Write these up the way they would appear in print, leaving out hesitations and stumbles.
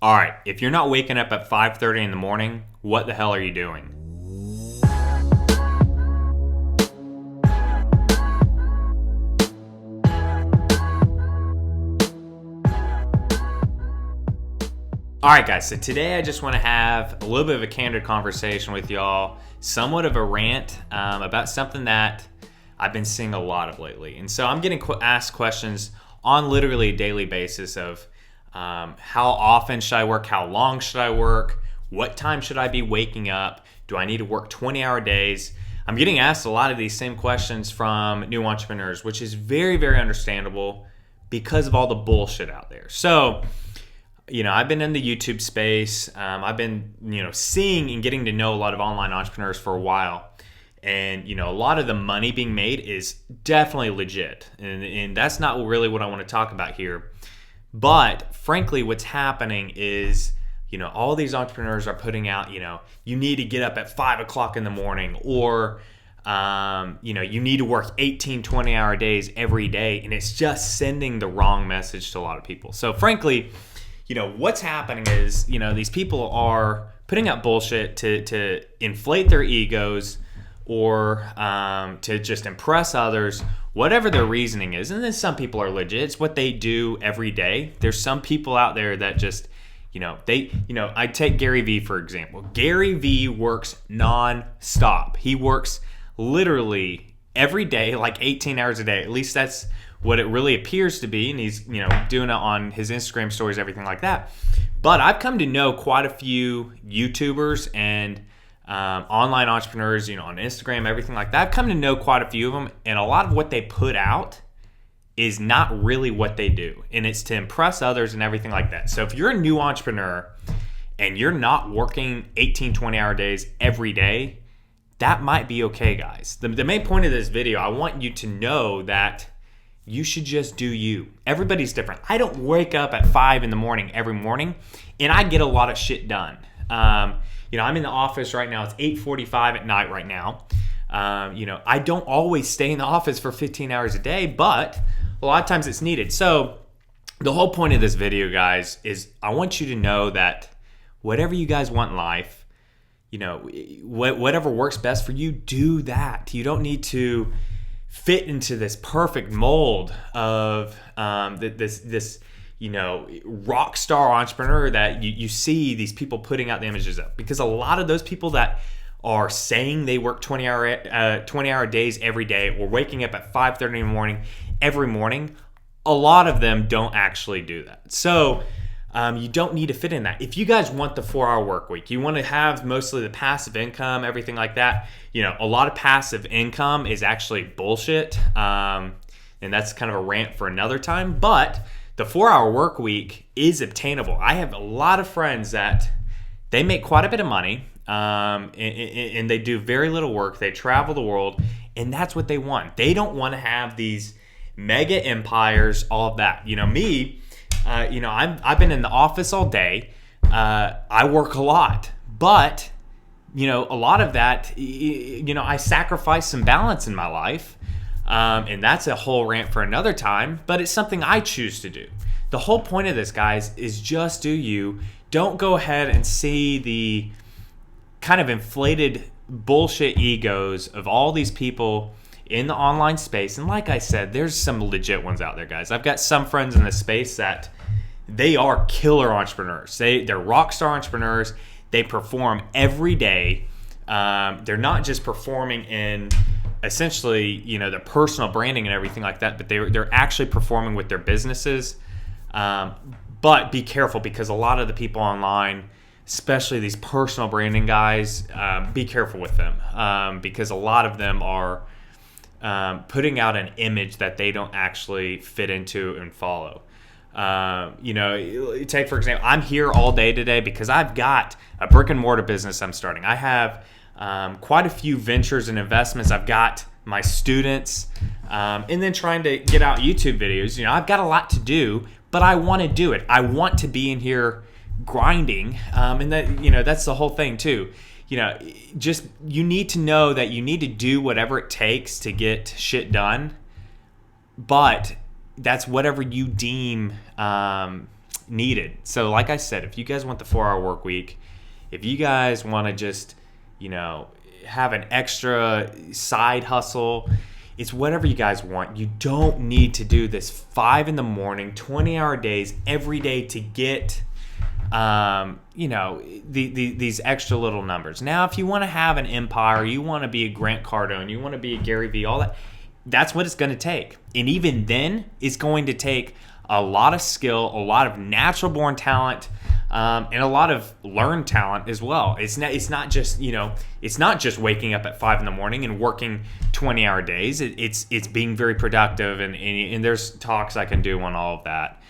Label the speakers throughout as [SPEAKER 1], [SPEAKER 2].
[SPEAKER 1] All right, if you're not waking up at 5:30 in the morning, what the hell are you doing? All right, guys, so today I just want to have a little bit of a candid conversation with y'all, somewhat of a rant about something that I've been seeing a lot of lately. And so I'm getting asked questions on literally a daily basis of how often should I work? How long should I work? What time should I be waking up? Do I need to work 20-hour days? I'm getting asked a lot of these same questions from new entrepreneurs, which is very, very understandable because of all the bullshit out there. So, I've been in the YouTube space. I've been, seeing and getting to know a lot of online entrepreneurs for a while. And, a lot of the money being made is definitely legit. And that's not really what I want to talk about here. But frankly, what's happening is, all these entrepreneurs are putting out, you need to get up at 5 o'clock in the morning, or, you need to work 18, 20-hour days every day. And it's just sending the wrong message to a lot of people. So frankly, what's happening is, these people are putting out bullshit to inflate their egos or to just impress others, whatever their reasoning is. And then some people are legit. It's what they do every day. There's some people out there that just, I take Gary Vee, for example. Gary Vee works non-stop. He works literally every day, like 18 hours a day. At least that's what it really appears to be. And he's, doing it on his Instagram stories, everything like that. But I've come to know quite a few YouTubers and online entrepreneurs, on Instagram, everything like that. I've come to know quite a few of them, and a lot of what they put out is not really what they do, and it's to impress others and everything like that. So if you're a new entrepreneur and you're not working 18, 20-hour days every day, that might be okay, guys. The main point of this video, I want you to know that you should just do you. Everybody's different. I don't wake up at 5 in the morning every morning, and I get a lot of shit done. I'm in the office right now. It's 8:45 at night right now. I don't always stay in the office for 15 hours a day, but a lot of times it's needed. So the whole point of this video, guys, is I want you to know that whatever you guys want in life, whatever works best for you, do that. You don't need to fit into this perfect mold of this rock star entrepreneur that you see these people putting out the images of. Because a lot of those people that are saying they work 20-hour days every day, or waking up at 5:30 in the morning every morning, a lot of them don't actually do that. So you don't need to fit in that. If you guys want the 4-hour work week, you want to have mostly the passive income, everything like that, a lot of passive income is actually bullshit. And that's kind of a rant for another time. But the 4-hour work week is obtainable. I have a lot of friends that they make quite a bit of money, and they do very little work. They travel the world, and that's what they want. They don't want to have these mega empires, all of that. Me, I've been in the office all day. I work a lot, but a lot of that, I sacrifice some balance in my life. And that's a whole rant for another time, but it's something I choose to do. The whole point of this, guys, is just do you. Don't go ahead and see the kind of inflated bullshit egos of all these people in the online space. And like I said, there's some legit ones out there, guys. I've got some friends in the space that they are killer entrepreneurs. They're rock star entrepreneurs. They perform every day. They're not just performing in essentially, their personal branding and everything like that, but they're actually performing with their businesses. But be careful, because a lot of the people online, especially these personal branding guys, be careful with them, because a lot of them are putting out an image that they don't actually fit into and follow. Take, for example, I'm here all day today because I've got a brick and mortar business I'm starting. I have quite a few ventures and investments. I've got my students, and then trying to get out YouTube videos. I've got a lot to do, but I want to do it. I want to be in here grinding, and that's the whole thing too. You need to know that you need to do whatever it takes to get shit done, but that's whatever you deem needed. So like I said, if you guys want the 4-hour work week, if you guys want to just, have an extra side hustle, it's whatever you guys want. You don't need to do this 5 in the morning, 20-hour days every day to get, these extra little numbers. Now, if you want to have an empire, you want to be a Grant Cardone, you want to be a Gary Vee, all that, that's what it's going to take. And even then, it's going to take a lot of skill, a lot of natural born talent, and a lot of learned talent as well. It's not just waking up at 5 in the morning and working 20-hour days. It's being very productive, and there's talks I can do on all of that.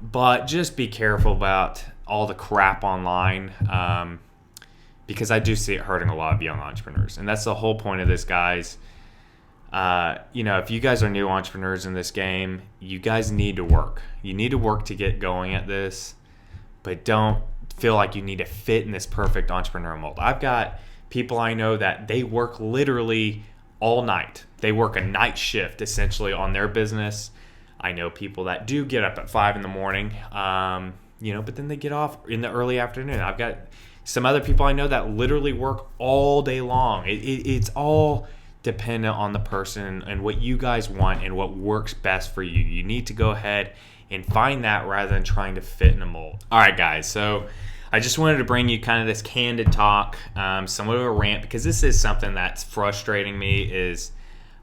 [SPEAKER 1] But just be careful about all the crap online, because I do see it hurting a lot of young entrepreneurs, and that's the whole point of this, guys. If you guys are new entrepreneurs in this game, you guys need to work. You need to work to get going at this, but don't feel like you need to fit in this perfect entrepreneur mold. I've got people I know that they work literally all night. They work a night shift essentially on their business. I know people that do get up at 5 in the morning, but then they get off in the early afternoon. I've got some other people I know that literally work all day long. It's all dependent on the person and what you guys want and what works best for you. You need to go ahead and find that rather than trying to fit in a mold. All right, guys. So I just wanted to bring you kind of this candid talk, somewhat of a rant, because this is something that's frustrating me is,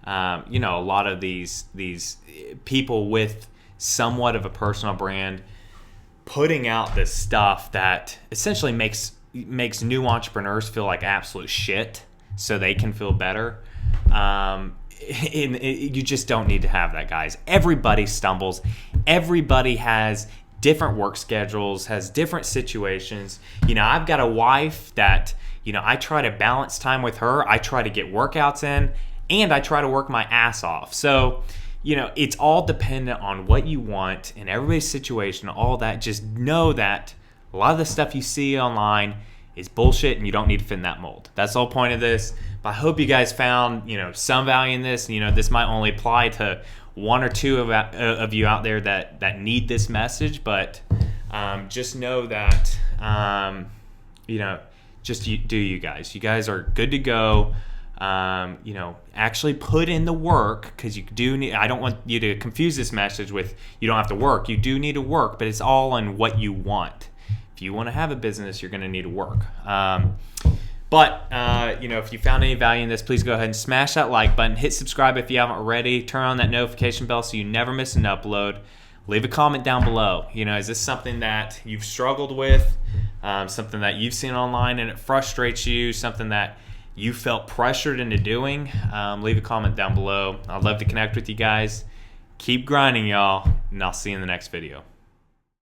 [SPEAKER 1] a lot of these people with somewhat of a personal brand putting out this stuff that essentially makes new entrepreneurs feel like absolute shit so they can feel better. You just don't need to have that, guys. Everybody stumbles. Everybody has different work schedules, has different situations. I've got a wife that, I try to balance time with her. I try to get workouts in, and I try to work my ass off. So, it's all dependent on what you want and everybody's situation, all that. Just know that a lot of the stuff you see online is bullshit, and you don't need to fit in that mold. That's the whole point of this. But I hope you guys found, some value in this. This might only apply to one or two of you out there that need this message. But just know that, you guys. You guys are good to go. Actually put in the work, because you do need. I don't want you to confuse this message with you don't have to work. You do need to work, but it's all on what you want. If you want to have a business, you're going to need to work. If you found any value in this, please go ahead and smash that like button. Hit subscribe if you haven't already. Turn on that notification bell so you never miss an upload. Leave a comment down below. Is this something that you've struggled with? Something that you've seen online and it frustrates you? Something that you felt pressured into doing? Leave a comment down below. I'd love to connect with you guys. Keep grinding, y'all, and I'll see you in the next video.